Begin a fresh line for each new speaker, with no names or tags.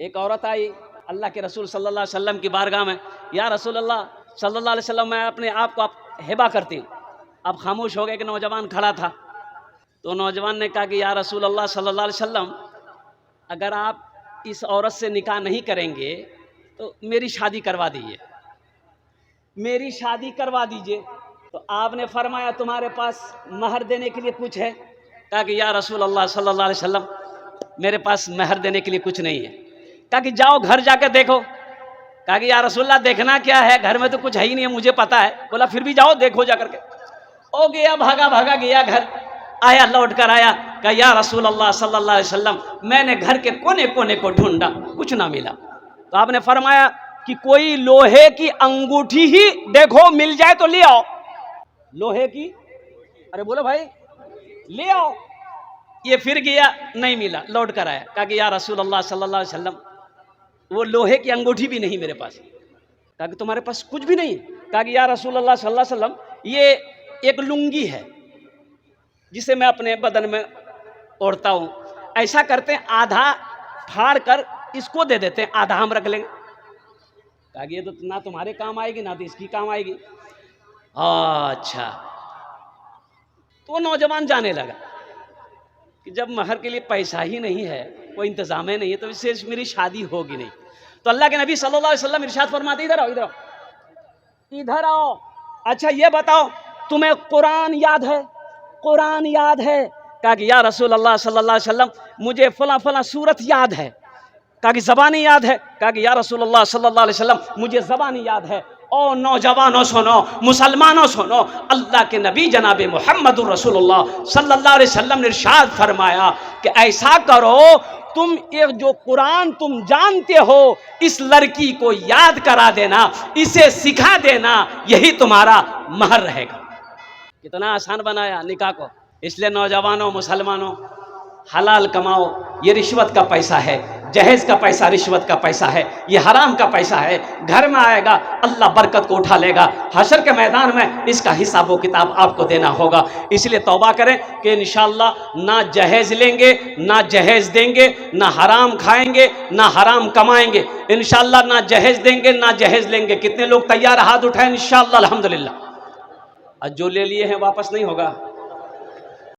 ایک عورت آئی اللہ کے رسول صلی اللہ علیہ وسلم کی بارگاہ میں، یا رسول اللہ صلی اللہ علیہ وسلم، میں اپنے آپ کو ہبہ کرتی ہوں۔ اب خاموش ہو گئے کہ نوجوان کھڑا تھا، تو نوجوان نے کہا کہ یا رسول اللہ صلی اللہ علیہ وسلم، اگر آپ اس عورت سے نکاح نہیں کریں گے تو میری شادی کروا دیجیے، میری شادی کروا دیجیے۔ تو آپ نے فرمایا تمہارے پاس مہر دینے کے لیے کچھ ہے؟ کہا کہ یا رسول اللہ صلی اللہ علیہ وسلم، میرے پاس مہر دینے کے لیے کچھ نہیں ہے۔ کہا کہ جاؤ گھر جا کے دیکھو۔ کہا کہ یا رسول اللہ دیکھنا کیا ہے، گھر میں تو کچھ ہے ہی نہیں ہے، مجھے پتا ہے۔ بولا پھر بھی جاؤ دیکھو جا کر کے۔ او گیا، بھاگا بھاگا گیا گھر، آیا لوٹ کر آیا، کہا یا رسول اللہ صلی اللہ علیہ وسلم، میں نے گھر کے کونے کونے کو ڈھونڈا، کچھ نہ ملا۔ تو آپ نے فرمایا کہ کوئی لوہے کی انگوٹھی ہی دیکھو مل جائے تو لے آؤ، لوہے کی، ارے بولو بھائی، لے آؤ۔ یہ پھر گیا، نہیں ملا، لوٹ کر آیا، کہا کہ یا رسول اللہ صلی اللہ علیہ وسلم، وہ لوہے کی انگوٹھی بھی نہیں میرے پاس۔ کہا کہ تمہارے پاس کچھ بھی نہیں؟ کہا کہ یا رسول اللہ صلی اللہ علیہ وسلم، یہ ایک لنگی ہے جسے میں اپنے بدن میں اوڑھتا ہوں، ایسا کرتے ہیں آدھا پھاڑ کر اس کو دے دیتے ہیں، آدھا ہم رکھ لیں گے۔ کہا کہ یہ تو نہ تمہارے کام آئے گی نہ تو اس کی کام آئے گی۔ اچھا، تو نوجوان جانے لگا کہ جب مہر کے لیے پیسہ ہی نہیں ہے، کوئی انتظام نہیں ہے، تو اس سے میری شادی ہوگی نہیں۔ تو اللہ کے نبی صلی اللہ علیہ وسلم ارشاد فرماتے، ادھر آؤ ادھر آؤ ادھر آؤ، اچھا یہ بتاؤ تمہیں قرآن یاد ہے؟ قرآن یاد ہے؟ کہا کہ یا رسول اللہ صلی اللہ علیہ وسلم، مجھے فلاں فلاں سورت یاد ہے۔ کہا کہ زبانی یاد ہے؟ کہا کہ یا رسول اللہ صلی اللہ علیہ وسلم، مجھے زبانی یاد ہے۔ او نوجوانوں سنو، مسلمانوں سنو، اللہ کے نبی جناب محمد الرسول اللہ صلی اللہ علیہ وسلم نے ارشاد فرمایا کہ ایسا کرو، تم ایک جو قرآن تم جانتے ہو اس لڑکی کو یاد کرا دینا، اسے سکھا دینا، یہی تمہارا مہر رہے گا۔ کتنا آسان بنایا نکاح کو۔ اس لیے نوجوانوں، مسلمانوں، حلال کماؤ، یہ رشوت کا پیسہ ہے، جہیز کا پیسہ رشوت کا پیسہ ہے، یہ حرام کا پیسہ ہے، گھر میں آئے گا اللہ برکت کو اٹھا لے گا، حشر کے میدان میں اس کا حساب و کتاب آپ کو دینا ہوگا۔ اس لیے توبہ کریں کہ انشاءاللہ نہ جہیز لیں گے، نہ جہیز دیں گے، نہ حرام کھائیں گے، نہ حرام کمائیں گے، انشاءاللہ نہ جہیز دیں گے نہ جہیز لیں گے۔ کتنے لوگ تیار ہاتھ اٹھائیں انشاءاللہ؟ الحمدللہ۔ جو لے لیے ہیں واپس نہیں ہوگا۔